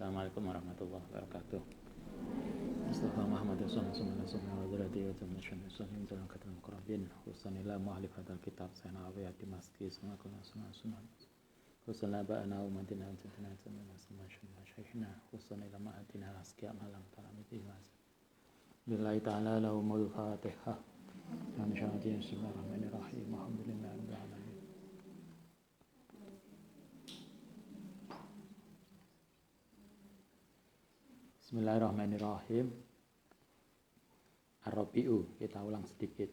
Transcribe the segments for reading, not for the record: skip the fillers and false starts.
Assalamualaikum warahmatullahi wabarakatuh. Mustafa Muhammad sallallahu alaihi wa dzarati wa tamasyan sallallahu alaihi wa sallam qarabin husanila mu'alif hadal kitab sana wa yati maski sunna sunnah husana ba'ana wa madina jantina jantina sama syekhna husanila ma'atina asqiya malam talamiti mas billahi ta'ala lahumul fatihah dan syahadin bismillahirrahmanirrahim alhamdulillahi rabbil alamin. Bismillahirrahmanirrahim. Ar-Rabi'u, kita ulang sedikit.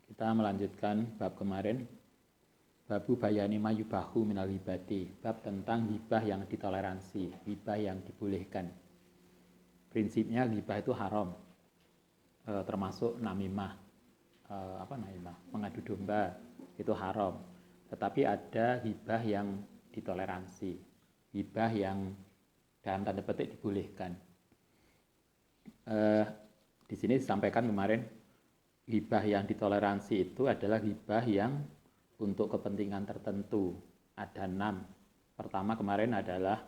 Kita melanjutkan bab kemarin. Babu bayani mayubahu minal hibati. Bab tentang hibah yang ditoleransi, hibah yang dibolehkan. Prinsipnya hibah itu haram. Termasuk namimah. Namimah? Mengadu domba itu haram. Tetapi ada hibah yang ditoleransi. Hibah yang dalam tanda petik dibolehkan. Di sini disampaikan kemarin hibah yang ditoleransi itu adalah hibah yang untuk kepentingan tertentu. Ada 6. Pertama kemarin adalah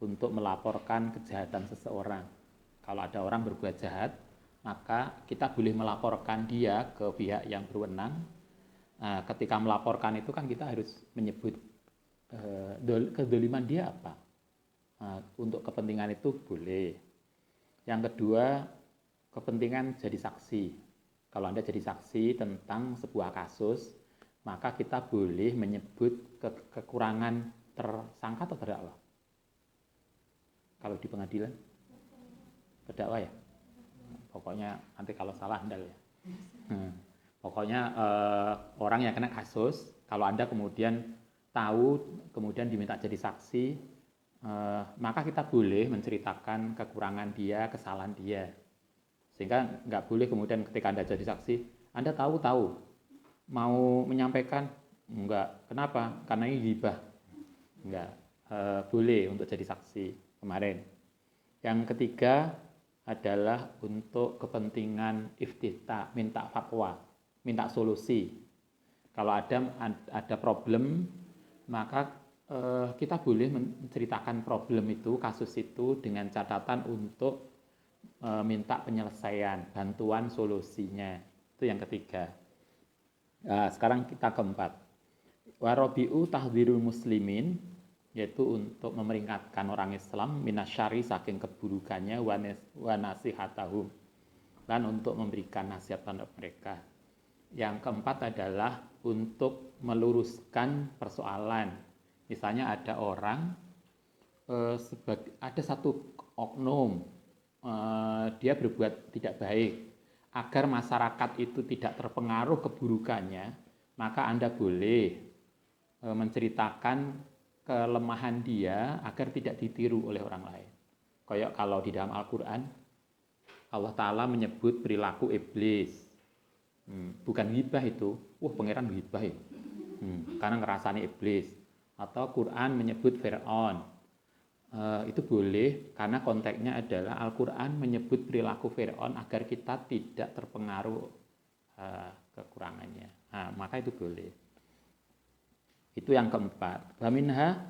untuk melaporkan kejahatan seseorang. Kalau ada orang berbuat jahat, maka kita boleh melaporkan dia ke pihak yang berwenang. Ketika melaporkan itu kan kita harus menyebut kedoliman dia apa. Untuk kepentingan itu boleh. Yang kedua, kepentingan jadi saksi. Kalau Anda jadi saksi tentang sebuah kasus, maka kita boleh menyebut kekurangan tersangka atau terdakwa. Kalau di pengadilan, terdakwa ya. Pokoknya nanti kalau salah Anda ya. Pokoknya orang yang kena kasus, kalau Anda kemudian tahu, kemudian diminta jadi saksi, maka kita boleh menceritakan kekurangan dia, kesalahan dia. Sehingga nggak boleh kemudian ketika Anda jadi saksi, Anda tahu mau menyampaikan, enggak. Kenapa? Karena ini ghibah. Enggak boleh untuk jadi saksi kemarin. Yang ketiga adalah untuk kepentingan iftita, minta fatwa, minta solusi. Kalau ada problem, maka kita boleh menceritakan problem itu, kasus itu dengan catatan untuk minta penyelesaian, bantuan solusinya. Itu yang ketiga. Sekarang kita keempat. Warabi'u tahdhirul muslimin, yaitu untuk memeringatkan orang Islam minasyari saking keburukannya wa nasihatahum, dan untuk memberikan nasihat terhadap mereka. Yang keempat adalah untuk meluruskan persoalan. Misalnya ada orang, ada satu oknum, dia berbuat tidak baik. Agar masyarakat itu tidak terpengaruh keburukannya, maka Anda boleh menceritakan kelemahan dia agar tidak ditiru oleh orang lain. Kayak kalau di dalam Al-Quran, Allah Ta'ala menyebut perilaku iblis. Bukan ghibah itu, pangeran ghibah ya. Karena ngerasani iblis. Atau Quran menyebut Fir'aun, itu boleh karena konteksnya adalah Al-Quran menyebut perilaku Fir'aun agar kita tidak terpengaruh kekurangannya. Maka itu boleh. Itu yang keempat. Baminha,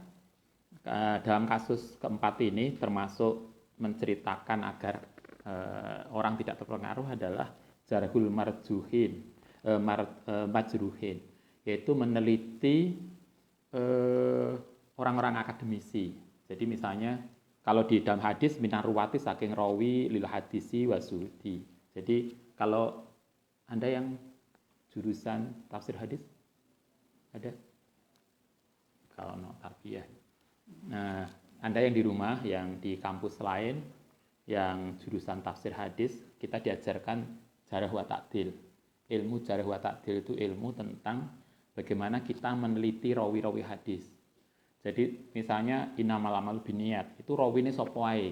dalam kasus keempat ini termasuk menceritakan agar orang tidak terpengaruh adalah jarhul majruhin, yaitu meneliti orang-orang akademisi. Jadi misalnya kalau di dalam hadis minar ruwati saking rawi lil hadisi wasuhudi. Jadi kalau Anda yang jurusan tafsir hadis ada? Kalau no tarbiyah. Nah, Anda yang di rumah, yang di kampus lain, yang jurusan tafsir hadis, kita diajarkan jarh wa ta'dil. Ilmu jarh wa ta'dil itu ilmu tentang bagaimana kita meneliti rawi-rawi hadis. Jadi misalnya innamal a'malu binniyat, itu rawi ini sapa wae.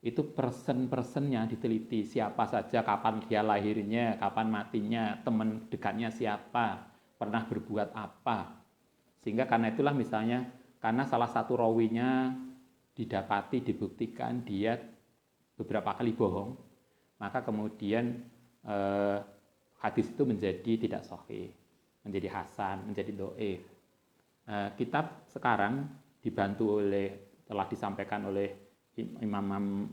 Itu person-personnya diteliti, siapa saja, kapan dia lahirnya, kapan matinya, teman dekatnya siapa, pernah berbuat apa. Sehingga karena itulah misalnya, karena salah satu rawinya didapati, dibuktikan dia beberapa kali bohong, maka kemudian hadis itu menjadi tidak sahih, menjadi hasan, menjadi dhaif. Kitab sekarang dibantu oleh telah disampaikan oleh imam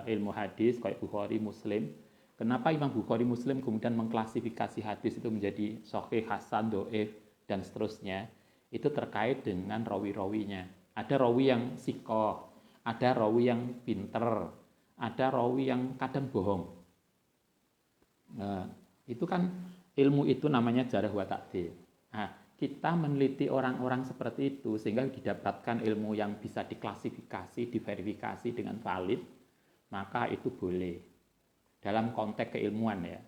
ilmu hadis kayak Bukhari, Muslim. Kenapa Imam Bukhari, Muslim kemudian mengklasifikasi hadis itu menjadi sahih, hasan, dhaif dan seterusnya? Itu terkait dengan rawi-rawinya. Ada rawi yang sikoh, ada rawi yang pinter, ada rawi yang kadang bohong. Nah, itu kan ilmu itu namanya jarh wa ta'dil. Nah, kita meneliti orang-orang seperti itu sehingga didapatkan ilmu yang bisa diklasifikasi, diverifikasi dengan valid, maka itu boleh dalam konteks keilmuan ya.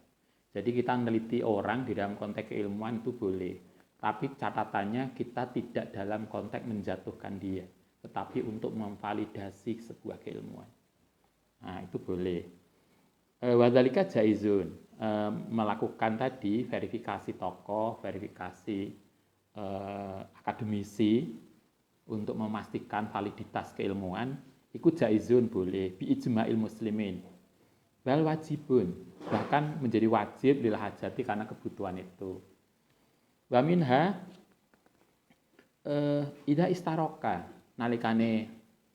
Jadi kita meneliti orang di dalam konteks keilmuan itu boleh, tapi catatannya kita tidak dalam konteks menjatuhkan dia, tetapi untuk memvalidasi sebuah keilmuan. Nah, itu boleh. Wadzalika jaizun, melakukan tadi verifikasi tokoh, verifikasi akademisi untuk memastikan validitas keilmuan, itu jaizun boleh bi ijma'il muslimin. Bal wajibun, bahkan menjadi wajib lil hajati karena kebutuhan itu. Wa minha idza istaroka, nalikane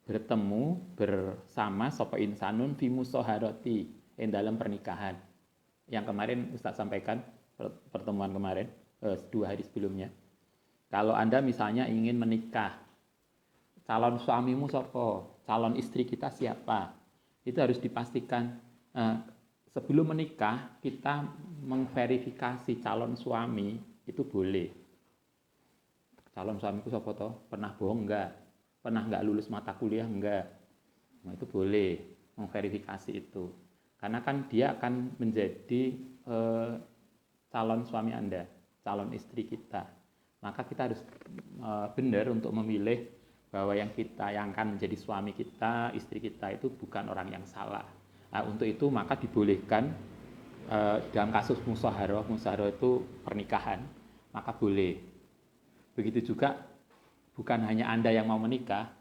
bertemu bersama sapa insanun fi musaharati ing dalam pernikahan. Yang kemarin Ustaz sampaikan pertemuan kemarin 2 hari sebelumnya. Kalau Anda misalnya ingin menikah, calon suamimu sapa? Calon istri kita siapa? Itu harus dipastikan. Sebelum menikah kita memverifikasi calon suami itu boleh. Calon suamiku siapa toh? Pernah bohong enggak? Pernah enggak lulus mata kuliah enggak? Nah, itu boleh memverifikasi itu. Karena kan dia akan menjadi calon suami Anda, calon istri kita. Maka kita harus benar untuk memilih bahwa yang akan menjadi suami kita, istri kita itu bukan orang yang salah. Nah, untuk itu maka dibolehkan dalam kasus musyawarah itu pernikahan, maka boleh. Begitu juga bukan hanya Anda yang mau menikah,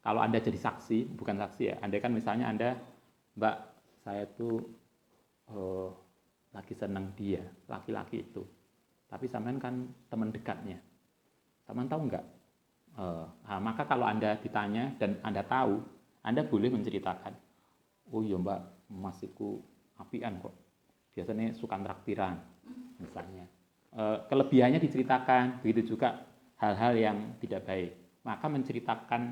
kalau Anda jadi saksi, bukan saksi ya, Anda kan misalnya Anda, Mbak, saya tuh lagi senang dia, laki-laki itu, tapi sampean kan teman dekatnya, sampean tahu enggak? Nah, maka kalau Anda ditanya dan Anda tahu, Anda boleh menceritakan, oh iya Mbak, masiku apian kok, biasanya suka traktiran misalnya. Kelebihannya diceritakan, begitu juga hal-hal yang tidak baik. Maka menceritakan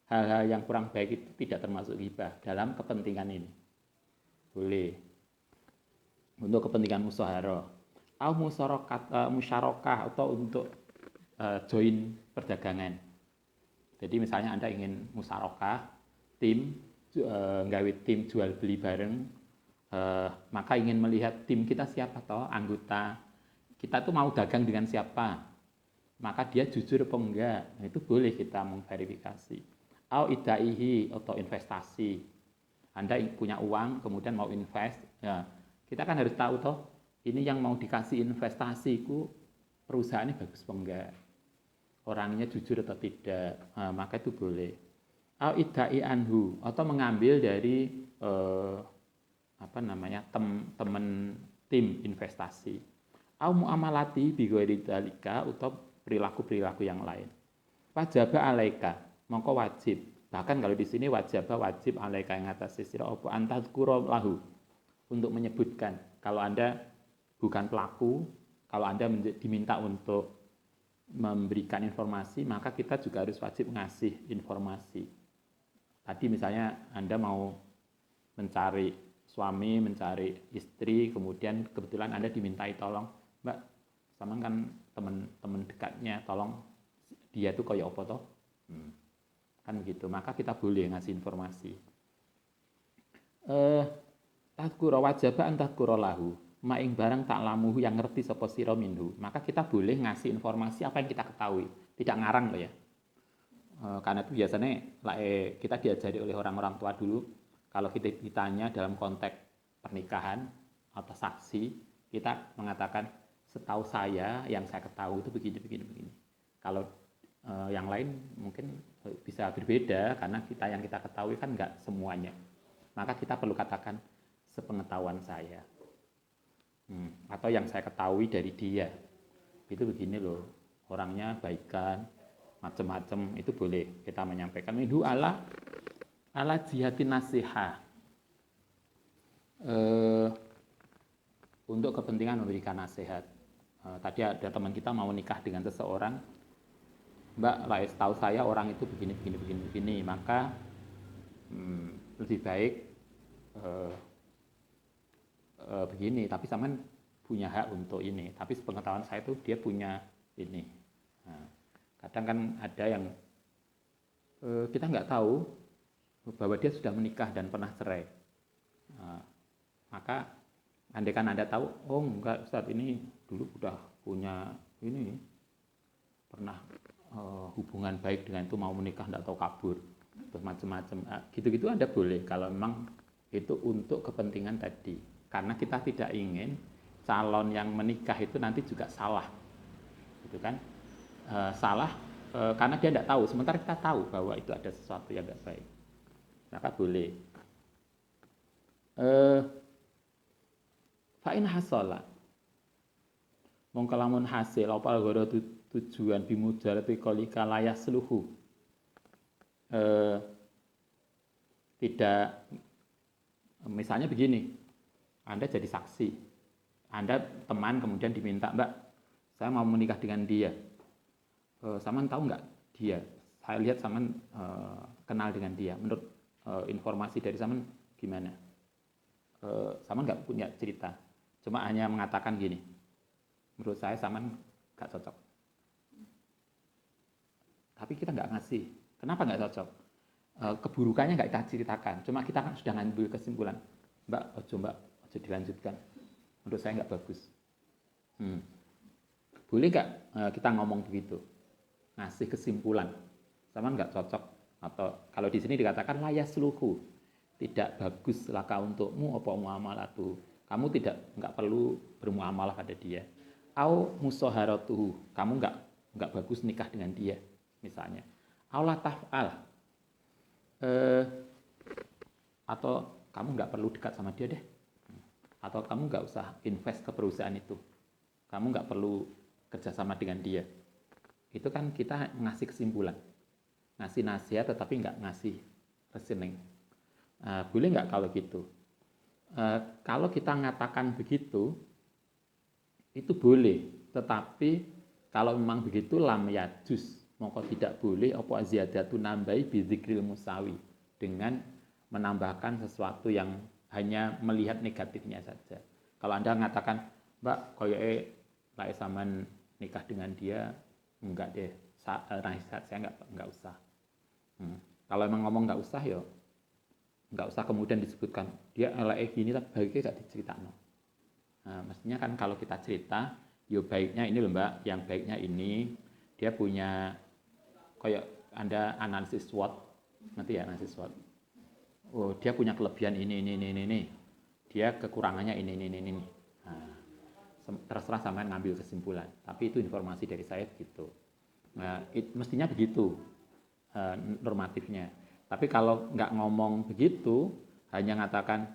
hal-hal yang kurang baik itu tidak termasuk ghibah dalam kepentingan ini. Boleh. Untuk kepentingan musyawarah. Atau musyarakah atau untuk join perdagangan. Jadi misalnya Anda ingin musyarakah, nggawe tim jual beli bareng, maka ingin melihat tim kita siapa toh, anggota kita tuh mau dagang dengan siapa, maka dia jujur apa enggak, nah, itu boleh kita memverifikasi. Au idaihi atau investasi, Anda punya uang kemudian mau invest, ya kita kan harus tahu toh ini yang mau dikasih investasiku perusahaannya bagus apa enggak, orangnya jujur atau tidak, nah, maka itu boleh. Au idai anhu, atau mengambil dari teman tim investasi. Au muamalati bi ghairi dzalika, atau perilaku-perilaku yang lain. Wajaba alaika, mongko wajib. Bahkan kalau di sini wajib alaika yang atas sira apa antadzkura lahu, untuk menyebutkan kalau Anda bukan pelaku, kalau Anda diminta untuk memberikan informasi, maka kita juga harus wajib ngasih informasi. Tadi misalnya Anda mau mencari suami, mencari istri, kemudian kebetulan Anda dimintai tolong, Mbak, sama kan teman dekatnya, tolong dia tuh kayak apa toh? Kan begitu, maka kita boleh ngasih informasi. Tadkura wajaba antadkura lahu, maing barang tak lamuhu yang ngerti sapa sira minhu, maka kita boleh ngasih informasi apa yang kita ketahui, tidak ngarang loh ya. Karena itu biasanya kita diajari oleh orang-orang tua dulu, kalau kita ditanya dalam konteks pernikahan atau saksi, kita mengatakan setahu saya yang saya ketahui itu begini. Kalau yang lain mungkin bisa berbeda karena yang kita ketahui kan enggak semuanya. Maka kita perlu katakan sepengetahuan saya. Atau yang saya ketahui dari dia. Itu begini loh, orangnya baikan, macam-macam itu boleh kita menyampaikan itu ala jihatin nasiha, untuk kepentingan memberikan nasihat. Tadi ada teman kita mau nikah dengan seseorang, Mbak, tahu saya orang itu begini, maka lebih baik begini, tapi sampean punya hak untuk ini, tapi sepengetahuan saya itu dia punya ini. Nah, kadang kan ada yang kita nggak tahu bahwa dia sudah menikah dan pernah cerai. Maka andaikan Anda tahu, oh enggak Ustaz, ini dulu udah punya ini, pernah hubungan baik dengan itu, mau menikah enggak tahu kabur, terus macam-macam. Gitu-gitu Anda boleh kalau memang itu untuk kepentingan tadi. Karena kita tidak ingin calon yang menikah itu nanti juga salah. Gitu kan? Salah karena dia tidak tahu, sementara kita tahu bahwa itu ada sesuatu yang tidak baik. Maka boleh. Fa'in hasola mongko lamun hasil apa gara tujuan bimujarati qalika layas seluhu, tidak, misalnya begini, Anda jadi saksi, Anda teman kemudian diminta, Mbak, saya mau menikah dengan dia, Saman tahu nggak dia, saya lihat Saman kenal dengan dia, menurut informasi dari Saman gimana, Saman nggak punya cerita, cuma hanya mengatakan gini, menurut saya Saman nggak cocok. Tapi kita nggak ngasih. Kenapa nggak cocok? Keburukannya nggak kita ceritakan. Cuma kita kan sudah ngambil kesimpulan. Mbak, ojo dilanjutkan. Menurut saya nggak bagus. Boleh nggak kita ngomong begitu? Ngasih kesimpulan. Saman nggak cocok. Atau kalau di sini dikatakan layas luhu. Tidak bagus laka untukmu apa muamalatu. Kamu nggak perlu bermuamalah pada dia. Au musoharatuhu. Kamu nggak bagus nikah dengan dia. Misalnya, Allah taf'al, atau kamu nggak perlu dekat sama dia deh, atau kamu nggak usah invest ke perusahaan itu, kamu nggak perlu kerjasama dengan dia. Itu kan kita ngasih kesimpulan, ngasih nasihat tetapi nggak ngasih reasoning. Boleh nggak kalau gitu? Kalau kita ngatakan begitu, itu boleh, tetapi kalau memang begitu lam yajuz, maka tidak boleh apa ziyadatu nambahi bidzikril musawi, dengan menambahkan sesuatu yang hanya melihat negatifnya saja. Kalau Anda mengatakan, Mbak, koyoke lek sampean nikah dengan dia, enggak deh, nasihat saya enggak usah. Kalau emang ngomong enggak usah ya enggak usah kemudian disebutkan dia elek gini tapi baiknya enggak diceritakno. Mestinya kan kalau kita cerita, yo baiknya ini loh Mbak, yang baiknya ini dia punya kayak Anda analisis SWOT, nanti ya analisis SWOT. Oh, dia punya kelebihan ini. Dia kekurangannya ini. Nah, terserah sampean ngambil kesimpulan. Tapi itu informasi dari saya begitu. Nah, mestinya begitu normatifnya. Tapi kalau nggak ngomong begitu, hanya ngatakan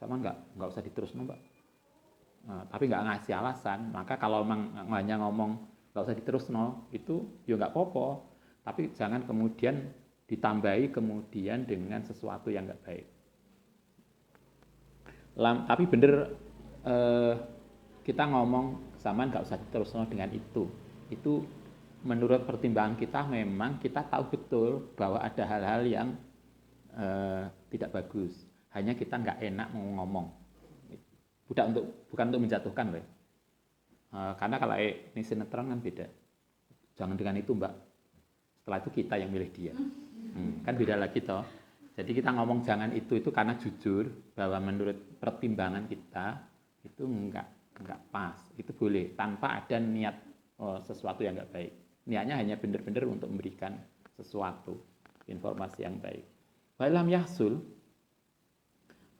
sama nggak usah diterusno Mbak. Tapi nggak ngasih alasan, maka kalau memang hanya ngomong nggak usah diterusno, itu ya nggak apa-apa. Tapi jangan kemudian ditambahi kemudian dengan sesuatu yang nggak baik. Tapi bener kita ngomong zaman nggak usah diterusno dengan itu. Itu menurut pertimbangan kita memang kita tahu betul bahwa ada hal-hal yang tidak bagus. Hanya kita nggak enak mau ngomong. Bukan untuk menjatuhkan loh. Karena kalau ini sinetron kan beda. Jangan dengan itu Mbak. Setelah itu kita yang milih dia. Kan beda lagi toh. Jadi kita ngomong jangan itu karena jujur bahwa menurut pertimbangan kita itu enggak pas. Itu boleh tanpa ada niat sesuatu yang enggak baik. Niatnya hanya benar-benar untuk memberikan sesuatu informasi yang baik. Walam yahsul.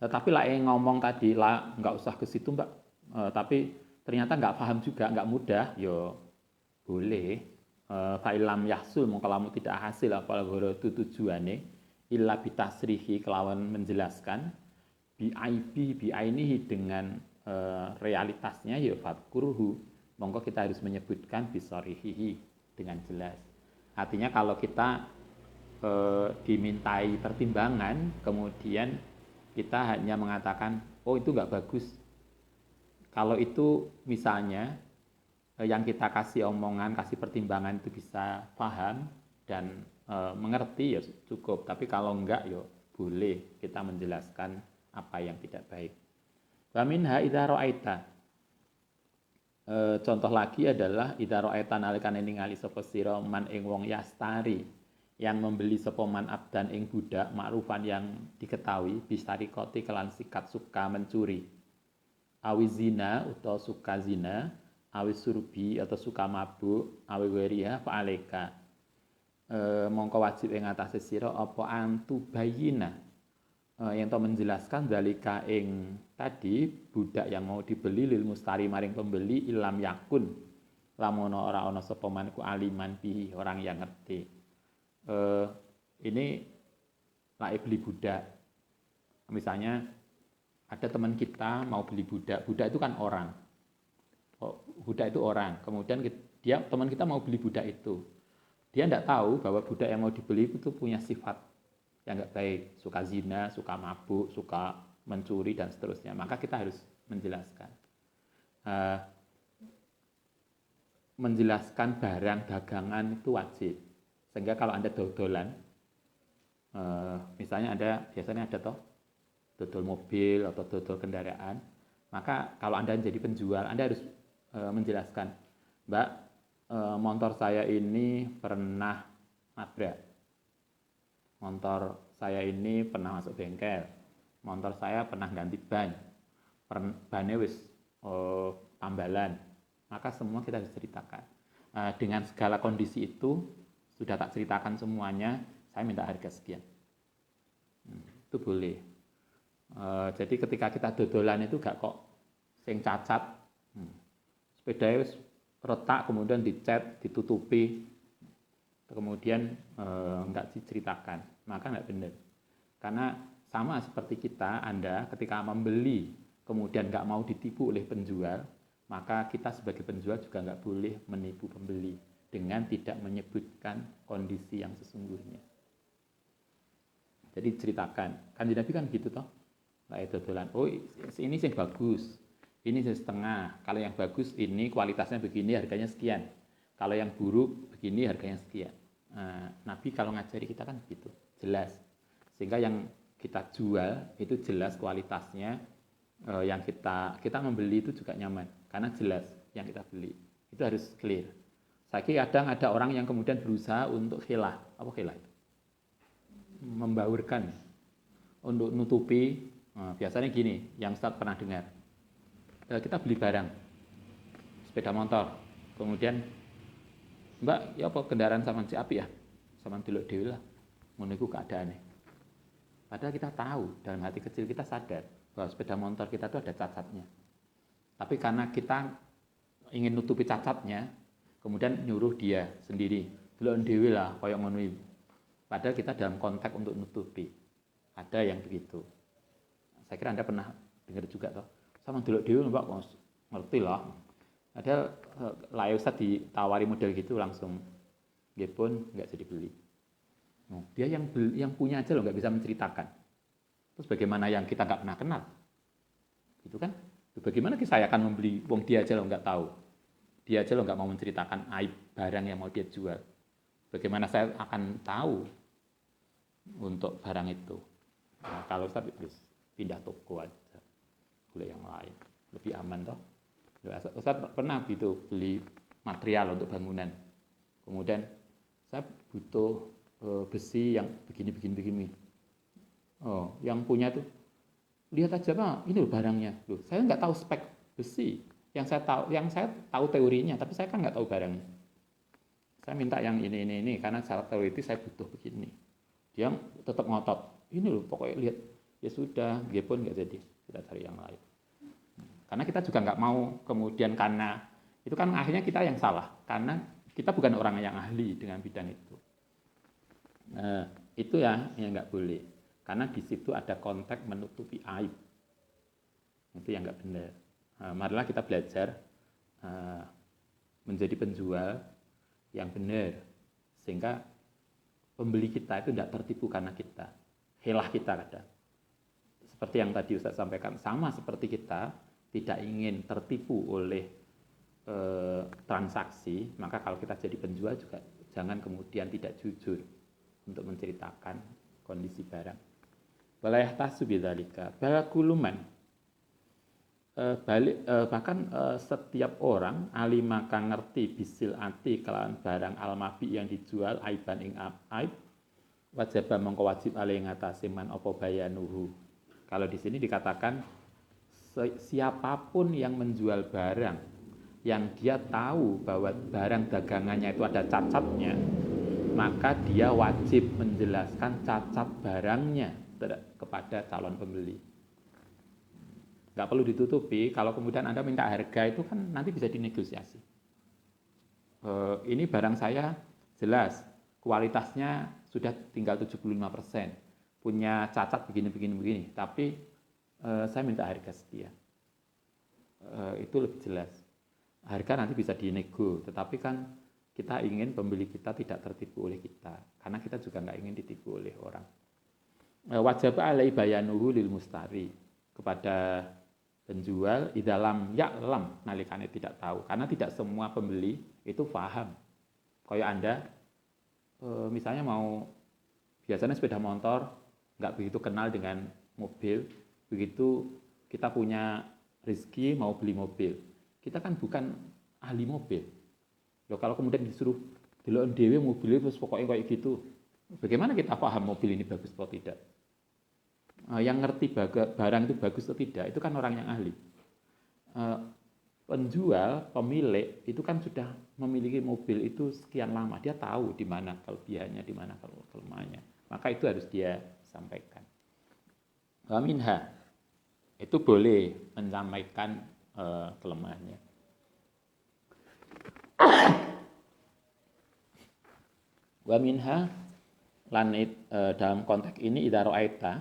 Tetapi lah yang ngomong tadi lah enggak usah ke situ Mbak. Tapi ternyata enggak paham juga, enggak mudah, yo boleh. Fa'ilam yahsul mongko lamun tidak hasil apa gharatu tujuane illa bitasrihi kelawan menjelaskan bi'ainihi dengan realitasnya ya fadkurhu mongko kita harus menyebutkan bisarihihi dengan jelas. Artinya kalau kita dimintai pertimbangan, kemudian kita hanya mengatakan, oh itu nggak bagus. Kalau itu misalnya yang kita kasih omongan, kasih pertimbangan itu bisa paham dan mengerti ya cukup. Tapi kalau enggak ya boleh kita menjelaskan apa yang tidak baik. Wa minha idza ra'aita. Contoh lagi adalah idza ra'aita nalikane ningali sapa sira man ing wong yastari yang membeli sapa man abdan ing budak makrufan yang diketahui bisarikoti kelan sikat suka mencuri. Awi zina utawa suka zina, awi surbi atau suka mabuk, awi weriha fa'aleka. Mongko wajib ing atase sira apa antu bayina yang to menjelaskan dalika ing tadi budak yang mau dibeli lil mustari maring pembeli ilam yakun lamun ora ana sapa man ku aliman bi orang yang ngerti. Ini lagi beli budak. Misalnya ada teman kita mau beli budak. Budak itu kan orang. Budak itu orang. Kemudian teman kita mau beli budak itu. Dia tidak tahu bahwa budak yang mau dibeli itu punya sifat yang nggak baik, suka zina, suka mabuk, suka mencuri dan seterusnya. Maka kita harus menjelaskan. Menjelaskan barang dagangan itu wajib. Sehingga kalau Anda dodolan, misalnya biasanya ada toh dodol mobil atau dodol kendaraan, maka kalau Anda jadi penjual, Anda harus menjelaskan, Mbak, motor saya ini pernah nabrak. Motor saya ini pernah masuk bengkel. Motor saya pernah ganti ban. Bannya wis tambalan. Maka semua kita harus ceritakan. Dengan segala kondisi itu, sudah tak ceritakan semuanya, saya minta harga sekian. Itu boleh. Jadi ketika kita dodolan itu gak kok sing cacat. Sepedanya wis retak, kemudian dicat, ditutupi. Kemudian enggak diceritakan, maka enggak benar. Karena sama seperti Anda ketika membeli, kemudian enggak mau ditipu oleh penjual, maka kita sebagai penjual juga enggak boleh menipu pembeli dengan tidak menyebutkan kondisi yang sesungguhnya. Jadi ceritakan, kan Nabi kan gitu toh, kayak dodolan, oh ini yang bagus, ini setengah, kalau yang bagus ini kualitasnya begini, harganya sekian. Kalau yang buruk begini harganya sekian. Nabi kalau ngajari kita kan gitu, jelas. Sehingga yang kita jual itu jelas kualitasnya, yang kita membeli itu juga nyaman karena jelas yang kita beli. Itu harus clear. Saya kadang ada orang yang kemudian berusaha untuk khilah. Apa khilah itu? Membaurkan, untuk nutupi. Biasanya gini, yang Ustaz pernah dengar. Kita beli barang, sepeda motor, kemudian Mbak, ya apa kendaraan sama si api ya? Sama delok dhewe lah. Ngono iku keadaane. Padahal kita tahu, dalam hati kecil kita sadar bahwa sepeda motor kita itu ada cacatnya. Tapi karena kita ingin nutupi cacatnya, kemudian nyuruh dia sendiri, delok dhewe lah koyo ngono iki. Padahal kita dalam konteks untuk nutupi. Ada yang begitu. Saya kira Anda pernah dengar juga toh. Sama delok dhewe Mbak, ngerti lah. Ada layak Ustaz ditawari model gitu langsung dia pun nggak jadi beli. Dia yang punya aja loh nggak bisa menceritakan. Terus bagaimana yang kita nggak pernah kenal? Gitu kan? Bagaimana saya akan membeli? Wong dia aja loh nggak tahu. Dia aja loh nggak mau menceritakan aib barang yang mau dia jual. Bagaimana saya akan tahu untuk barang itu? Nah, kalau Ustaz pindah toko aja, boleh yang lain, lebih aman toh. Ustaz pernah gitu beli material untuk bangunan. Kemudian saya butuh besi yang begini. Oh, yang punya tuh lihat aja Pak, ini loh barangnya. Loh, saya nggak tahu spek besi. Yang saya tahu teorinya, tapi saya kan nggak tahu barangnya. Saya minta yang ini karena secara teori saya butuh begini. Dia tetap ngotot. Ini loh pokoknya lihat. Ya sudah, dia pun nggak jadi. Kita cari yang lain. Karena kita juga nggak mau kemudian karena itu kan akhirnya kita yang salah karena kita bukan orang yang ahli dengan bidang itu. Itu ya yang nggak boleh karena di situ ada konteks menutupi aib. Itu yang nggak benar. Marilah kita belajar menjadi penjual yang benar Sehingga pembeli kita itu tidak tertipu karena kita, helah kita kadang. Seperti yang tadi Ustaz sampaikan, sama seperti kita tidak ingin tertipu oleh transaksi, maka kalau kita jadi penjual juga jangan kemudian tidak jujur untuk menceritakan kondisi barang. Walayah tasu bidzalika balakuluman, bahkan setiap orang alima kang ngerti bisil ati kelawan barang almabi yang dijual aiban ing aib wajib mongko wajib ale ngatasi man apa bayanuhu. Kalau di sini dikatakan siapapun yang menjual barang yang dia tahu bahwa barang dagangannya itu ada cacatnya, maka dia wajib menjelaskan cacat barangnya kepada calon pembeli. Nggak perlu ditutupi. Kalau kemudian Anda minta harga itu kan nanti bisa dinegosiasi. Ini barang saya jelas kualitasnya sudah tinggal 75%, punya cacat begini, tapi saya minta harga sekian. Itu lebih jelas. Harga nanti bisa dinego, tetapi kan kita ingin pembeli kita tidak tertipu oleh kita, karena kita juga nggak ingin ditipu oleh orang. Wajib alai bayanuhu lil mustari, kepada penjual idalam ya'lam nalikane tidak tahu, karena tidak semua pembeli itu paham. Kayak Anda misalnya biasanya sepeda motor nggak begitu kenal dengan mobil, begitu kita punya rezeki mau beli mobil, kita kan bukan ahli mobil. Loh, kalau kemudian disuruh delok dhewe mobilnya terus pokoknya kayak gitu, bagaimana kita paham mobil ini bagus atau tidak? Yang ngerti barang itu bagus atau tidak itu kan orang yang ahli. Penjual, pemilik itu kan sudah memiliki mobil itu sekian lama, dia tahu di mana kelebihannya, di mana kelemahannya, maka itu harus dia sampaikan. Wa minha, itu boleh menyampaikan kelemahannya. Wa minha lan dalam konteks ini idza ra'aita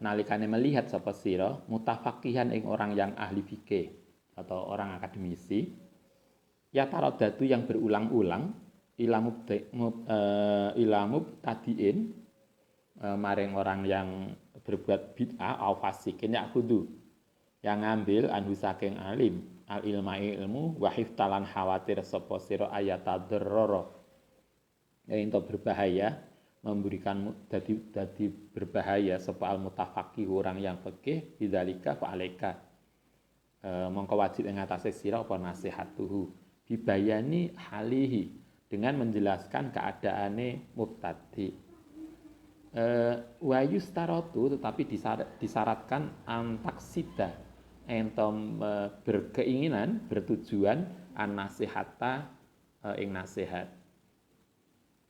nalikane melihat sapa sira mutafaqihan ing orang yang ahli fikih atau orang akademisi ya taradatu yang berulang-ulang ilamub tadiin maring orang yang berbuat bid'ah au fasikin yakudu yang ngambil anhu saking alim al ilmu wa hiftalan khawatir sapa sira ayatadarrara yang itu berbahaya, memberikan dadi berbahaya sapa al mutafaqih orang yang fikih bidzalika fa alaika mongko wajib ing atase sira apa nasihatuhu bibayani halihi dengan menjelaskan keadaane mubtadi wa yustaratu tetapi disyaratkan antaksida entom berkeinginan bertujuan an nasihata ing nasihat.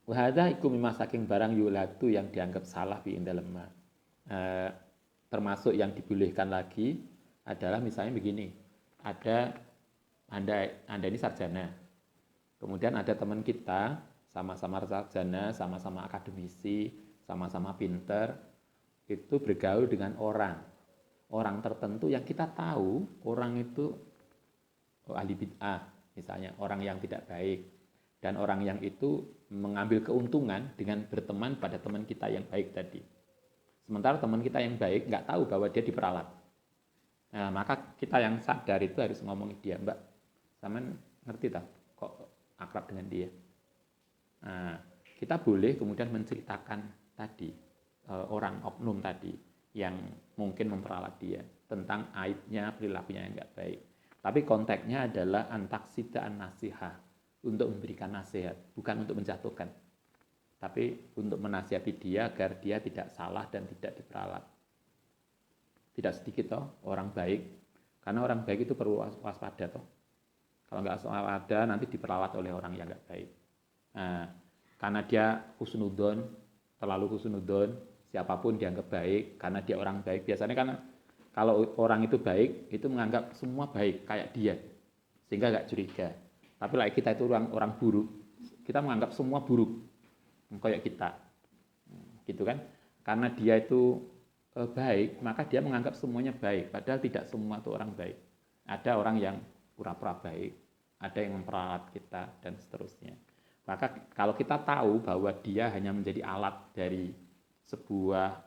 Wahada iku mimma saking barang yulatu yang dianggap salah fi indalem. Termasuk yang dibolehkan lagi adalah misalnya begini. Ada Anda ini sarjana. Kemudian ada teman kita sama-sama sarjana, sama-sama akademisi, sama-sama pinter, itu bergaul dengan orang tertentu yang kita tahu orang itu ahli bid'ah, misalnya orang yang tidak baik, dan orang yang itu mengambil keuntungan dengan berteman pada teman kita yang baik tadi. Sementara teman kita yang baik nggak tahu bahwa dia diperalat. Nah, maka kita yang sadar itu harus ngomongin dia, Mbak, sama ngerti tak kok akrab dengan dia. Nah, kita boleh kemudian menceritakan tadi orang oknum tadi yang mungkin memperalat dia tentang aibnya, perilakunya yang nggak baik. Tapi konteksnya adalah antaksida an nasihah, untuk memberikan nasihat, bukan untuk menjatuhkan, tapi untuk menasihati dia agar dia tidak salah dan tidak diperalat. Tidak sedikit toh orang baik, karena orang baik itu perlu waspada toh. Kalau nggak waspada nanti diperalat oleh orang yang nggak baik. Nah, karena dia husnudon, terlalu husnudon, siapapun dianggap baik karena dia orang baik. Biasanya kan kalau orang itu baik itu menganggap semua baik kayak dia, sehingga nggak curiga. Tapi like kita itu orang buruk, kita menganggap semua buruk kayak kita, gitu kan? Karena dia itu baik, maka dia menganggap semuanya baik. Padahal tidak semua itu orang baik. Ada orang yang pura-pura baik, ada yang memperalat kita dan seterusnya. Maka kalau kita tahu bahwa dia hanya menjadi alat dari sebuah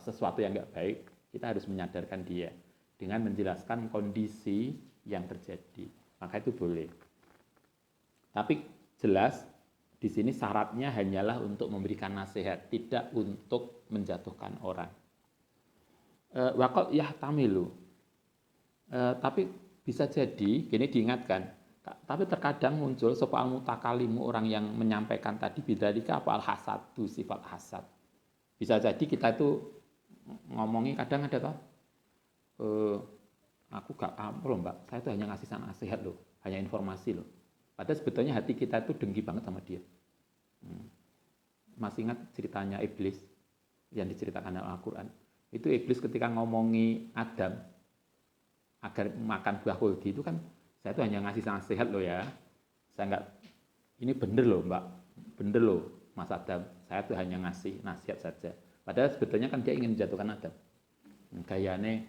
sesuatu yang nggak baik, kita harus menyadarkan dia dengan menjelaskan kondisi yang terjadi. Maka itu boleh. Tapi jelas di sini syaratnya hanyalah untuk memberikan nasihat, tidak untuk menjatuhkan orang. Waqad yahtamilu. Tapi bisa jadi, gini diingatkan, tapi terkadang muncul soal mutakalimu, orang yang menyampaikan tadi bidzalika apa al-hasadu, sifat hasad. Bisa jadi kita itu ngomongi kadang ada toh, aku gak paham loh mbak, saya itu hanya ngasih nasihat loh, hanya informasi loh. Padahal sebetulnya hati kita itu dengki banget sama dia. Masih ingat ceritanya iblis yang diceritakan dalam Al-Quran? Itu iblis ketika ngomongi Adam agar makan buah khuldi itu kan, saya tuh hanya ngasih nasihat loh ya, saya nggak, ini bener loh mbak, bener loh mas Adam, saya tuh hanya ngasih nasihat saja. Padahal sebetulnya kan dia ingin menjatuhkan Adam. Gayane,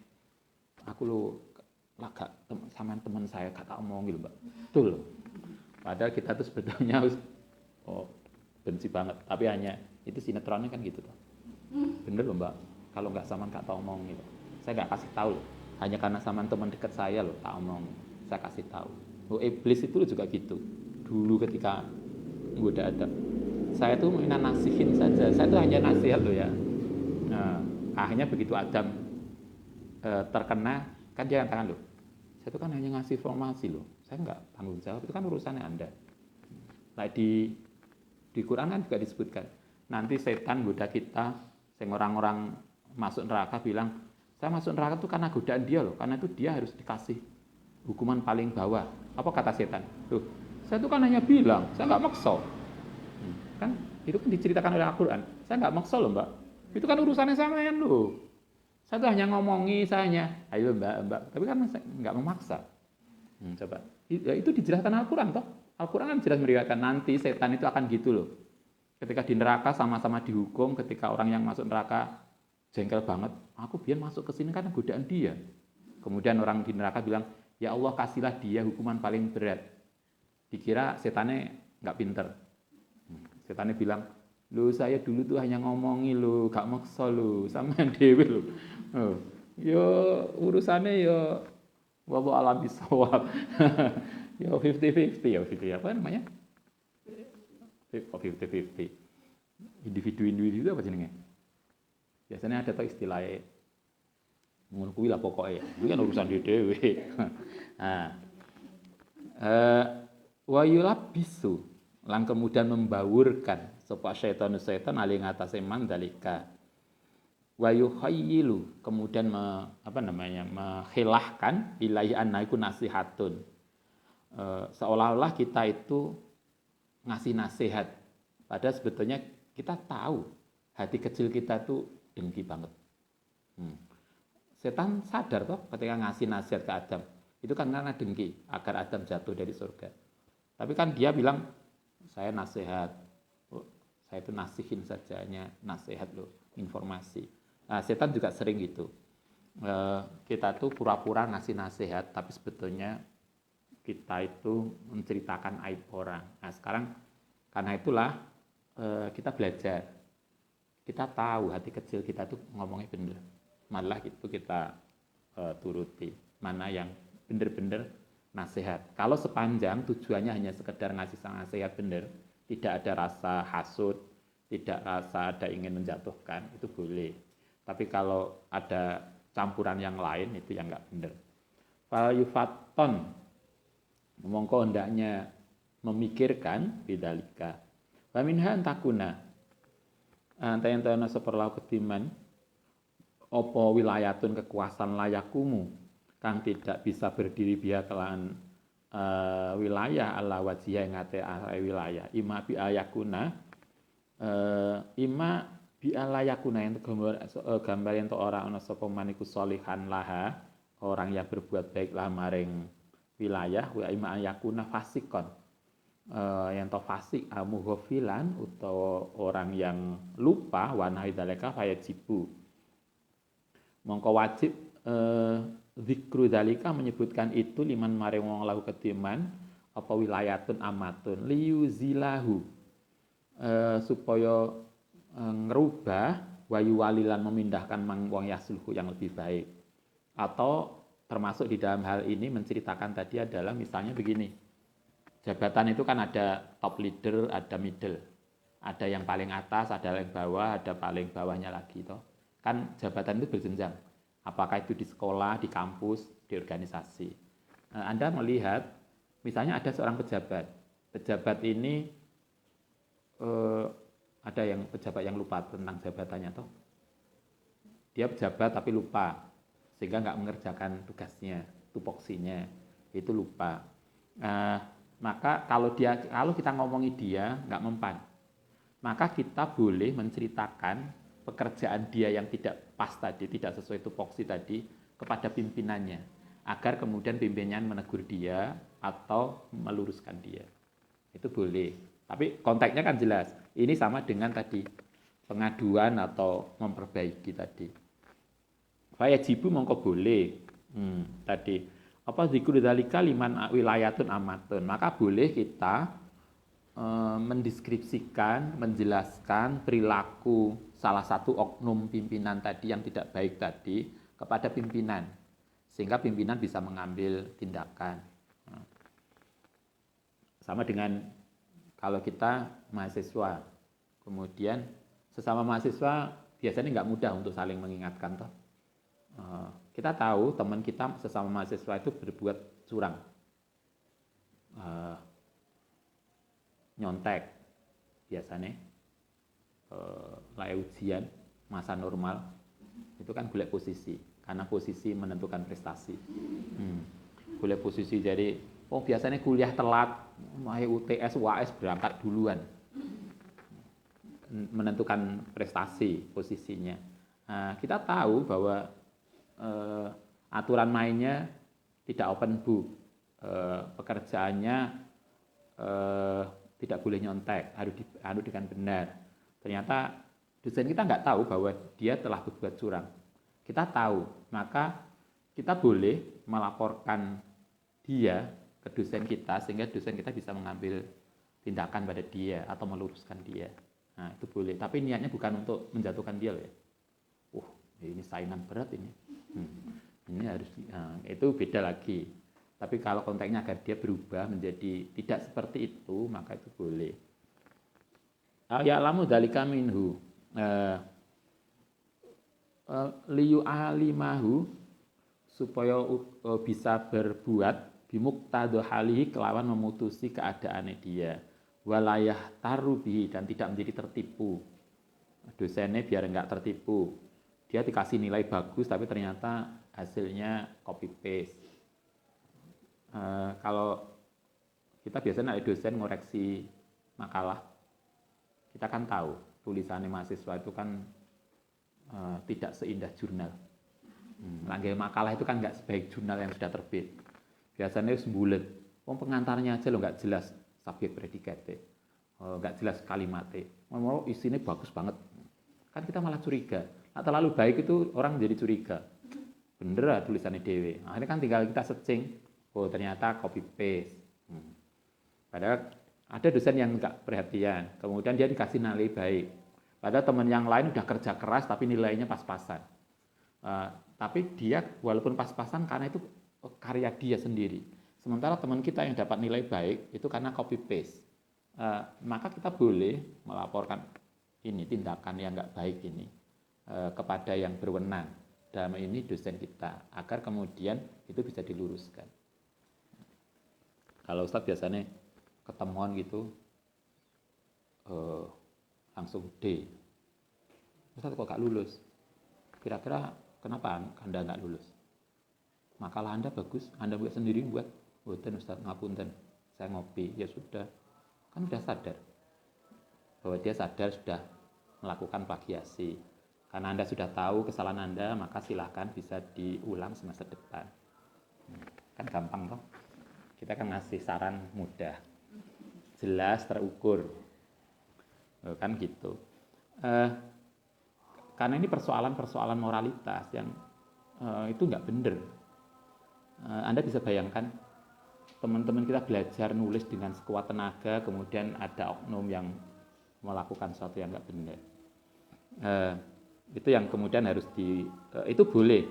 aku lo gak sama teman saya gak omongin mbak, betul loh. Padahal kita tuh sebetulnya benci banget, tapi hanya itu sinetronnya kan gitu tuh. Bener loh mbak, kalau nggak sama gak tau omong gitu, saya nggak kasih tahu loh. Hanya karena sama teman dekat saya loh, tak omong, saya kasih tahu. Iblis itu juga gitu. Dulu ketika goda Adam, saya tuh mainan nasihin saja, saya tuh hanya nasihat loh ya. Nah, akhirnya begitu Adam terkena, kan dia katakan loh, saya tuh kan hanya ngasih informasi loh, saya nggak tanggung jawab, itu kan urusannya Anda. Nah, di Quran kan juga disebutkan, nanti setan goda kita, sehingga orang-orang masuk neraka bilang, saya masuk neraka itu karena godaan dia loh, karena itu dia harus dikasih hukuman paling bawah. Apa kata setan? Loh, saya itu kan hanya bilang, saya nggak maksa. Kan itu kan diceritakan oleh Al-Quran. Saya nggak maksa loh mbak. Itu kan urusannya sampean loh. Saya tuh hanya ngomongi, saya hanya, ayo mbak. Tapi kan saya nggak memaksa. Coba, itu dijelaskan Al-Quran toh. Al-Quran kan jelas meriwayatkan nanti setan itu akan gitu loh. Ketika di neraka sama-sama dihukum, ketika orang yang masuk neraka jengkel banget, aku biar masuk ke sini karena godaan dia. Kemudian orang di neraka bilang, ya Allah kasihlah dia hukuman paling berat. Dikira setannya nggak pinter. Setannya bilang, lu saya dulu tuh hanya ngomongi lu, gak maksa lu, sama yang dewi lu. Yo urusannya yo wallahu alam bisawab. Yo 50-50 ya, 50 apa namanya? 50-50. Individu apa jenenge? Biasanya ada tuh istilahnya ngono kuwi lah pokoknya. Ini kan urusan dhewe. Nah, wa yulabisu lan kemudian membaurkan sapa setan ali ngatasé mandalika. Wa yukhayyilu kemudian menghilahkan ilahi annaiku nasihatun. Seolah-olah kita itu ngasih nasihat. Padahal sebetulnya kita tahu hati kecil kita tuh dengki banget. Setan sadar toh ketika ngasih nasihat ke Adam. Itu kan karena dengki agar Adam jatuh dari surga. Tapi kan dia bilang, saya nasihat. Saya itu nasihin saja, hanya nasihat loh, informasi. Nah, setan juga sering gitu. Kita tuh pura-pura ngasih nasihat, tapi sebetulnya kita itu menceritakan aib orang. Nah, sekarang karena itulah kita belajar. Kita tahu hati kecil kita tuh ngomongnya bener. Malah itu kita turuti. Mana yang bener-bener nasihat. Kalau sepanjang tujuannya hanya sekedar ngasih nasihat bener, tidak ada rasa hasud, tidak rasa ada ingin menjatuhkan, itu boleh. Tapi kalau ada campuran yang lain, itu yang nggak bener. Fal yufaton, mongko hendaknya memikirkan bidzalika. Wa minha antakuna antayantana seperlau ketiman opo wilayatun kekuasaan layakumu kang tidak bisa berdiri biya kelan wilayah ala wajih ngate wilayah ima bi ayakuna ima bi alayakuna yang gambar yang orang ana sapa maniku solihan laha orang yang berbuat baik lah maring wilayah wa ima ayakuna fasikon yang to fasik mughfilan utawa orang yang lupa wa naidaleka fayajibu mongko wajib zikru dalika menyebutkan itu liman maring wong lahu ketiman apa wilayatun amatun liyuzilahu supaya ngerubah wayu walilan memindahkan wong yasluhu yang lebih baik. Atau termasuk di dalam hal ini menceritakan tadi adalah misalnya begini, jabatan itu kan ada top leader, ada middle, ada yang paling atas, ada yang bawah, ada paling bawahnya lagi toh. Kan jabatan itu berjenjang, apakah itu di sekolah, di kampus, di organisasi. Anda melihat misalnya ada seorang pejabat ini ada yang pejabat yang lupa tentang jabatannya toh. Dia pejabat tapi lupa, sehingga nggak mengerjakan tugasnya, tupoksinya, itu lupa. Maka kalau kita ngomongi dia nggak mempan, maka kita boleh menceritakan pekerjaan dia yang tidak pas tadi, tidak sesuai tupoksi tadi kepada pimpinannya, agar kemudian pimpinannya menegur dia atau meluruskan dia. Itu boleh. Tapi konteksnya kan jelas. Ini sama dengan tadi pengaduan atau memperbaiki tadi. Fayajibu mongko boleh. Tadi apa zikru dzalika liman wilayatun amatun. Maka boleh kita mendeskripsikan, menjelaskan perilaku salah satu oknum pimpinan tadi yang tidak baik tadi kepada pimpinan, sehingga pimpinan bisa mengambil tindakan. Sama dengan kalau kita mahasiswa, kemudian sesama mahasiswa biasanya nggak mudah untuk saling mengingatkan toh. Kita tahu teman kita sesama mahasiswa itu berbuat curang, nyontek biasanya, layak ujian masa normal itu kan golek posisi, karena posisi menentukan prestasi. Golek posisi jadi biasanya kuliah telat, UTS, UAS berangkat duluan, menentukan prestasi posisinya. Kita tahu bahwa aturan mainnya tidak open book, pekerjaannya tidak boleh nyontek, harus dengan benar. Ternyata dosen kita nggak tahu bahwa dia telah berbuat curang. Kita tahu, maka kita boleh melaporkan dia ke dosen kita, sehingga dosen kita bisa mengambil tindakan pada dia atau meluruskan dia. Nah, itu boleh. Tapi niatnya bukan untuk menjatuhkan dia loh ya. Ini saingan berat ini. Ini harus, itu beda lagi. Tapi kalau konteksnya agar dia berubah menjadi tidak seperti itu, maka itu boleh. Ya'lamu dzalika minhu. Liyu alimahu, supaya bisa berbuat bimuqtadha halihi, kelawan memutusi keadaannya dia, walayah tarubihi, dan tidak menjadi tertipu. Dosennya biar enggak tertipu, dia dikasih nilai bagus tapi ternyata hasilnya copy paste. Kalau kita biasanya ada dosen ngoreksi makalah, kita kan tahu tulisannya mahasiswa itu kan tidak seindah jurnal. Langgai makalah itu kan enggak sebaik jurnal yang sudah terbit. Biasanya sembulet, pengantarnya aja lo nggak jelas subjek predikatnya, nggak jelas kalimatnya, mau isinya bagus banget, kan kita malah curiga. Nah, terlalu baik itu orang jadi curiga, bener lah tulisannya dewe. Akhirnya kan tinggal kita searching, ternyata copy paste. Padahal ada dosen yang nggak perhatian, kemudian dia dikasih nilai baik, padahal teman yang lain udah kerja keras tapi nilainya pas-pasan. Tapi dia walaupun pas-pasan karena itu karya dia sendiri. Sementara teman kita yang dapat nilai baik itu karena copy paste. Maka kita boleh melaporkan ini tindakan yang nggak baik ini kepada yang berwenang, dalam ini dosen kita, agar kemudian itu bisa diluruskan. Kalau Ustadz biasanya ketemuan gitu langsung D. Ustadz kok nggak lulus? Kira-kira kenapa Anda nggak lulus? Makalah Anda bagus, Anda buat sendiri buat. Boten Ustaz, ngapunten, saya ngopi. Ya sudah, kan sudah sadar bahwa dia sadar sudah melakukan plagiasi. Karena Anda sudah tahu kesalahan Anda, maka silahkan bisa diulang semester depan. Kan gampang toh. Kita kan ngasih saran mudah, jelas, terukur, kan gitu. Karena ini persoalan moralitas yang itu nggak benar. Anda bisa bayangkan teman-teman kita belajar nulis dengan sekuat tenaga, kemudian ada oknum yang melakukan sesuatu yang nggak benar. Itu yang kemudian harus itu boleh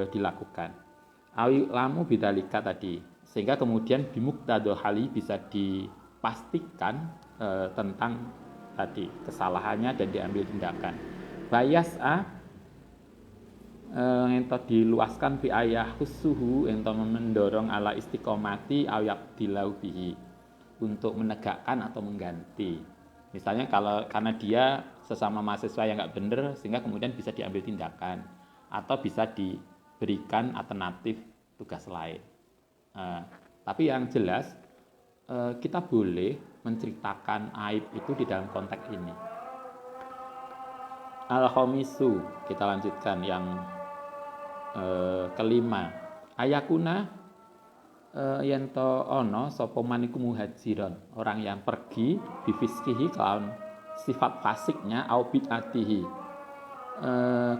dilakukan. Awi lamu bidalika tadi, sehingga kemudian bimuktadul hali bisa dipastikan tentang tadi kesalahannya dan diambil tindakan. Bayas'a ento diluaskan fi ayah khusuhu ento mendorong ala istiqomati ayak dilau bihi untuk menegakkan atau mengganti. Misalnya karena dia sesama mahasiswa yang nggak benar sehingga kemudian bisa diambil tindakan atau bisa diberikan alternatif tugas lain. Tapi yang jelas kita boleh menceritakan aib itu di dalam konteks ini. Al-khamisu, kita lanjutkan yang kelima. Ayakuna yento ono sapa maniku muhajiron, orang yang pergi bifiskihi kelawan sifat fasiknya au bid'atihi,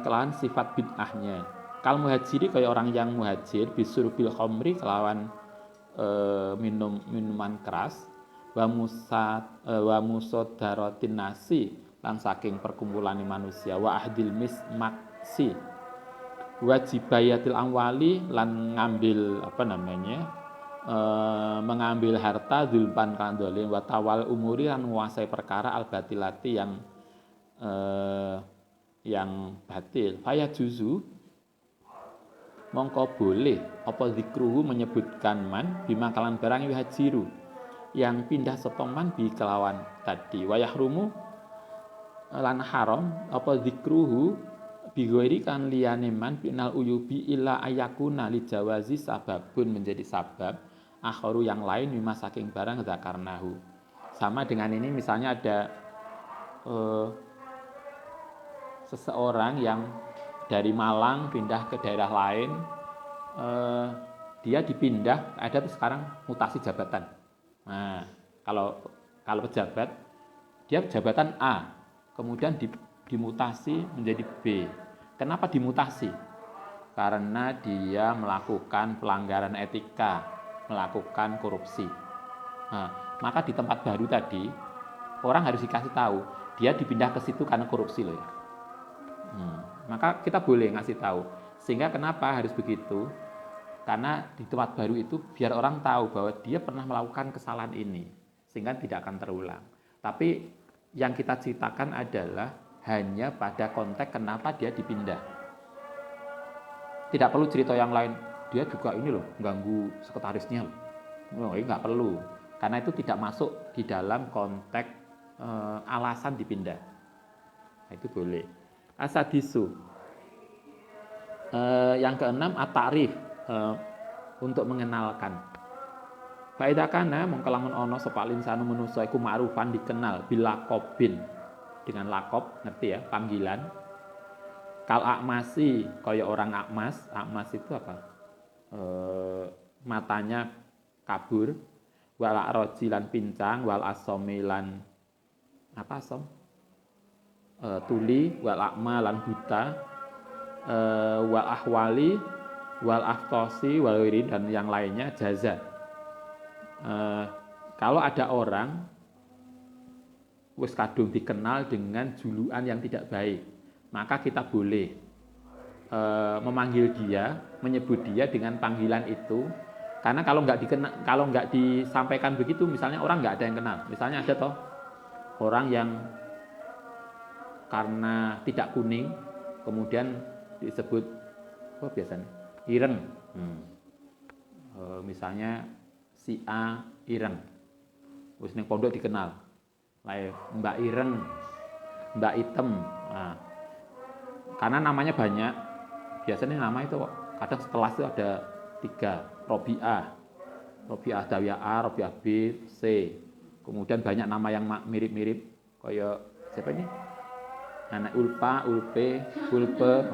kelawan sifat bid'ahnya. Kal muhajiri kaya orang yang muhajir bisurbil khamri kelawan minuman keras wa musodaratin nasi lan saking perkumpulan manusia wa ahdil mismaksi wajibayatil amwali lan ngambil mengambil harta dzulpan kan dolim wa tawal umuri lan menguasai perkara al batilati yang batil faya juzu mongko boleh apa zikruhu menyebutkan man bimakalan barang yuhajiru yang pindah sepaman bi kelawan tadi wayahrumu lan haram apa zikruhu bighairi kan liyane man binal uyubi illa ayakuna li jawazi sababun menjadi sabab akharu yang lain mimma saking barang zakarnahu. Sama dengan ini misalnya ada seseorang yang dari Malang pindah ke daerah lain, dia dipindah, ada tuh sekarang mutasi jabatan. Nah, kalau pejabat dia jabatan A, kemudian dimutasi menjadi B. Kenapa dimutasi? Karena dia melakukan pelanggaran etika, melakukan korupsi. Nah, maka di tempat baru tadi orang harus dikasih tahu dia dipindah ke situ karena korupsi loh ya. Maka kita boleh ngasih tahu. Sehingga kenapa harus begitu? Karena di tempat baru itu biar orang tahu bahwa dia pernah melakukan kesalahan ini sehingga tidak akan terulang. Tapi yang kita ceritakan adalah hanya pada konteks kenapa dia dipindah. Tidak perlu cerita yang lain. Dia juga ini loh ganggu sekretarisnya loh. Ini nggak perlu. Karena itu tidak masuk di dalam konteks alasan dipindah. Nah, itu boleh. Asadisu. Yang keenam at-ta'rif. Untuk mengenalkan. Faida kana mongko lamun ana sapa linsanu manusa iku ma'rufan dikenal bilaqobin dengan lakob, ngerti ya, panggilan. Kal akmasi kaya orang akmas. Akmas itu apa? Matanya kabur, wal rojilan pincang, wal asomilan apa asom? Tuli, wal akma lan buta, wal ahwali wal aftosi wal wirin dan yang lainnya jaza. Kalau ada orang wis kadung dikenal dengan julukan yang tidak baik, maka kita boleh memanggil dia, menyebut dia dengan panggilan itu. Karena kalau nggak disampaikan begitu, misalnya orang nggak ada yang kenal. Misalnya ada toh orang yang karena tidak kuning, kemudian disebut apa biasanya? Ireng. Misalnya si A ireng. Wis ning pondok dikenal. Lae Mbak Ireng, Mbak Item. Nah, karena namanya banyak. Biasanya nama itu kadang setelah itu ada 3, Robiah Dawiyah A, Robiah B, C. Kemudian banyak nama yang mirip-mirip kayak siapa ini? Anak Ulpa, Ulpe, Ulpe.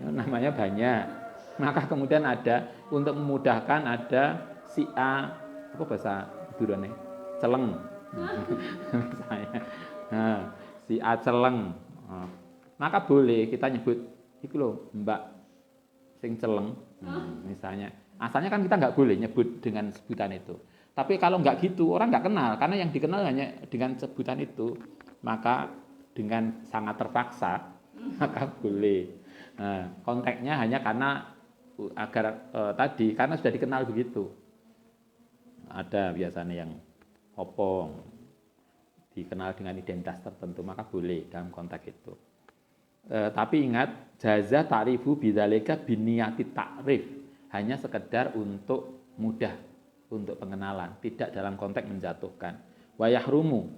Namanya banyak. Maka kemudian ada untuk memudahkan ada si A, apa bahasa Madurane? Celeng. Si A celeng. Maka boleh kita nyebut itu loh Mbak sing celeng. Misalnya Asalnya kan kita nggak boleh nyebut dengan sebutan itu. Tapi kalau nggak gitu, orang nggak kenal. Karena yang dikenal hanya dengan sebutan itu. Maka dengan sangat terpaksa, maka boleh. Nah, konteksnya hanya karena agar tadi, karena sudah dikenal begitu. Ada biasanya yang opong, dikenal dengan identitas tertentu, maka boleh dalam konteks itu. Tapi ingat, jaza ta'rifu bidzalika biniyati ta'rif, hanya sekedar untuk mudah, untuk pengenalan, tidak dalam konteks menjatuhkan. Wa yahrumu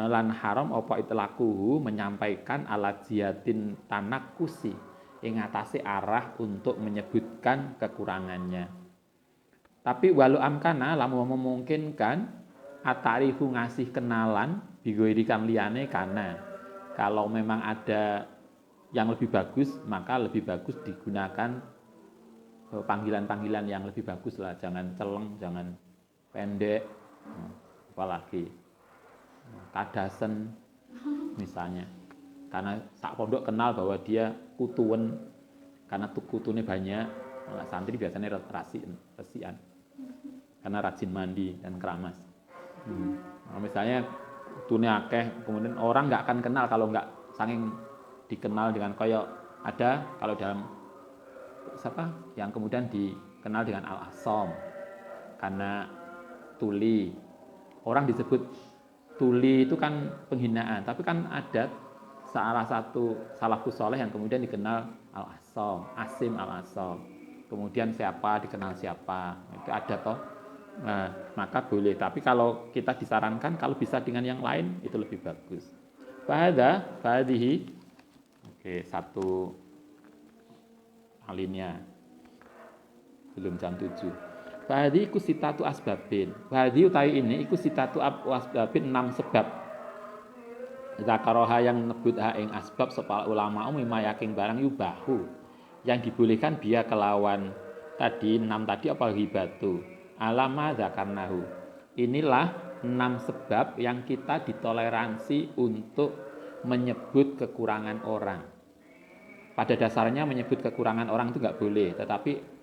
lan haram apa itlaquhu, menyampaikan ala jihatin tanakusi, ing atase arah untuk menyebutkan kekurangannya. Tapi walau amkana, lamun memungkinkan atarifu ngasih kenalan bigoirikan liyane, karena kalau memang ada yang lebih bagus, maka lebih bagus digunakan panggilan-panggilan yang lebih bagus lah, jangan celeng, jangan pendek, apalagi kadasen misalnya, karena sak pondok kenal bahwa dia kutuwen, karena kutune banyak. Santri biasanya resian karena rajin mandi dan keramas. Nah, misalnya kutune akeh, kemudian orang nggak akan kenal kalau nggak saking dikenal dengan koyok. Ada kalau dalam siapa yang kemudian dikenal dengan al-asom karena tuli. Orang disebut tuli itu kan penghinaan, tapi kan ada salah satu salafus soleh yang kemudian dikenal al-asom, asim al-asom. Kemudian siapa dikenal siapa, itu ada toh. Nah, maka boleh. Tapi kalau kita disarankan kalau bisa dengan yang lain itu lebih bagus. Fahadihi, oke, satu alinea belum jam 7. Fahadihi iku sitatu asbabin. Fahadihi utawi ini iku sitatu asbabin, 6 sebab. Zakaroha yang nyebut ing asbab sapa ulama umum yakin barang yubahu, yang dibolehkan dia kelawan tadi 6 tadi apa ghibatu alama zakarnahu. Inilah 6 sebab yang kita ditoleransi untuk menyebut kekurangan orang. Pada dasarnya menyebut kekurangan orang itu nggak boleh, tetapi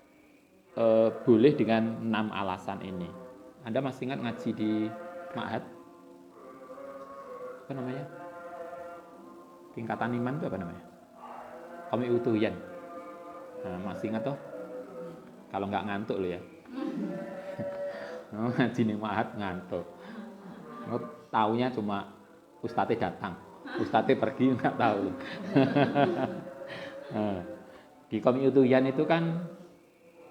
boleh dengan 6 alasan ini. Anda masih ingat ngaji di Ma'had? Apa namanya? Tingkatan iman itu apa namanya? Qami utuyan. Nah, masih ingat toh? Kalau nggak ngantuk lo ya. Ngaji nih Ma'had ngantuk. Taunya cuma ustadznya datang, ustadznya pergi nggak tahu. Nah, di Qami utuyan itu kan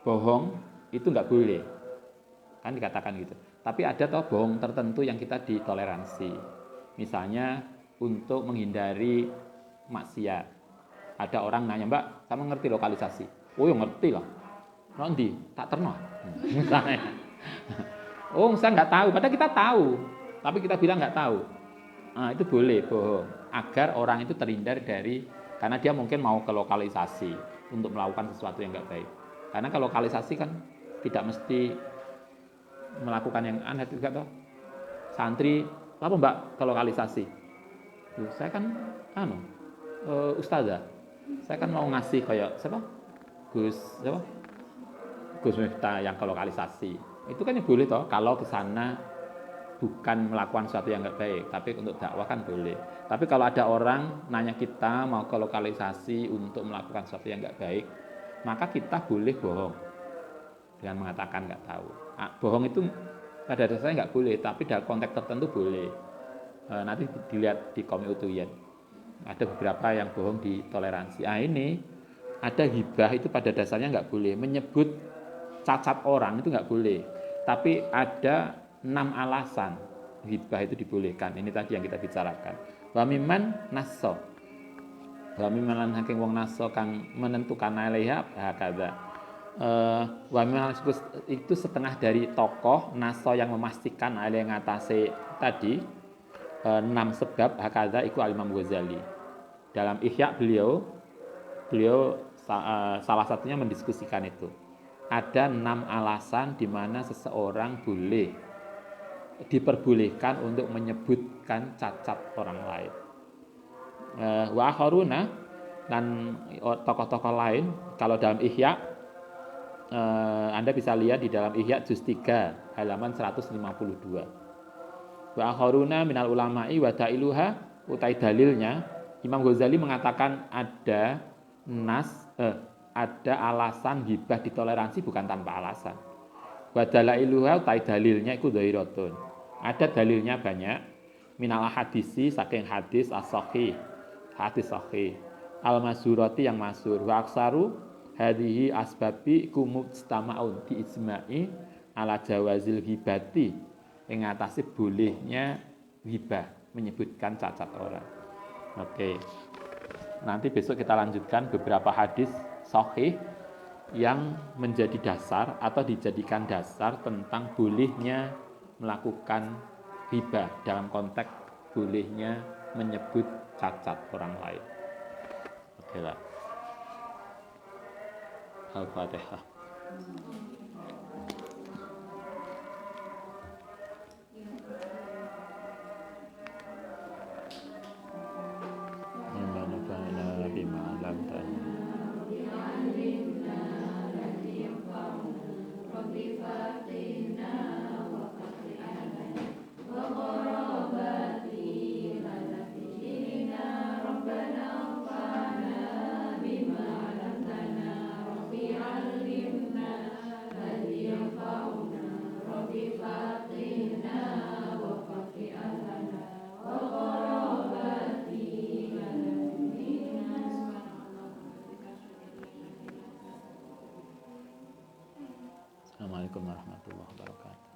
bohong itu nggak boleh, kan dikatakan gitu. Tapi ada toh bohong tertentu yang kita ditoleransi. Misalnya untuk menghindari maksiat. Ada orang nanya, Mbak, kamu ngerti lokalisasi? Oh, ya ngerti lah. Nanti tak terno. Misalnya. Oh, saya nggak tahu. Padahal kita tahu, tapi kita bilang nggak tahu. Nah, itu boleh bohong agar orang itu terhindar dari, karena dia mungkin mau ke lokalisasi untuk melakukan sesuatu yang nggak baik. Karena kalau lokalisasi kan tidak mesti melakukan yang aneh juga toh. Santri, apa Mbak ke lokalisasi? Saya kan ustazah. Saya kan mau ngasih kayak siapa? Gus Miftah yang ke lokalisasi. Itu kan yang boleh toh kalau ke sana bukan melakukan sesuatu yang enggak baik, tapi untuk dakwah kan boleh. Tapi kalau ada orang nanya kita mau ke lokalisasi untuk melakukan sesuatu yang enggak baik, maka kita boleh bohong dengan mengatakan enggak tahu. Bohong itu pada dasarnya enggak boleh, tapi dalam konteks tertentu boleh. Nanti dilihat di Qami utuyan. Ada beberapa yang bohong ditoleransi. Ini ada hibah itu pada dasarnya nggak boleh. Menyebut cacat orang itu nggak boleh. Tapi ada 6 alasan hibah itu dibolehkan. Ini tadi yang kita bicarakan. Wa mimman nasso. Wa mimman haking wong nasso kang menentukan alaiha hakadha. Wa mimman itu setengah dari tokoh nasso yang memastikan alaiha ngatasi tadi 6 sebab hakadha iku Al-Imam Ghazali. Dalam Ihya beliau salah satunya mendiskusikan itu. Ada 6 alasan di mana seseorang boleh diperbolehkan untuk menyebutkan cacat orang lain. Wa akharuna, dan tokoh-tokoh lain kalau dalam Ihya Anda bisa lihat di dalam Ihya juz 3 halaman 152. Wa akharuna minal ulama'i wa da'iluha, utai dalilnya Imam Ghazali mengatakan ada ada alasan hibah ditoleransi bukan tanpa alasan. Wa dalailuha, utai dalilnya iku dhairatun. Ada dalilnya banyak. Minal hadisi, saking hadis as-sahih, hadis sahih, al-masyhurati yang masyhur, wa aksaru hadhihi asbabi kumujtama'un di ijma'i ala jawazil hibati, ing atase bolehnya hibah, menyebutkan cacat orang. Oke. Nanti besok kita lanjutkan beberapa hadis sahih yang menjadi dasar atau dijadikan dasar tentang bolehnya melakukan hibah dalam konteks bolehnya menyebut cacat orang lain. Oke lah. Al-Fatihah. Assalamualaikum warahmatullahi wabarakatuh.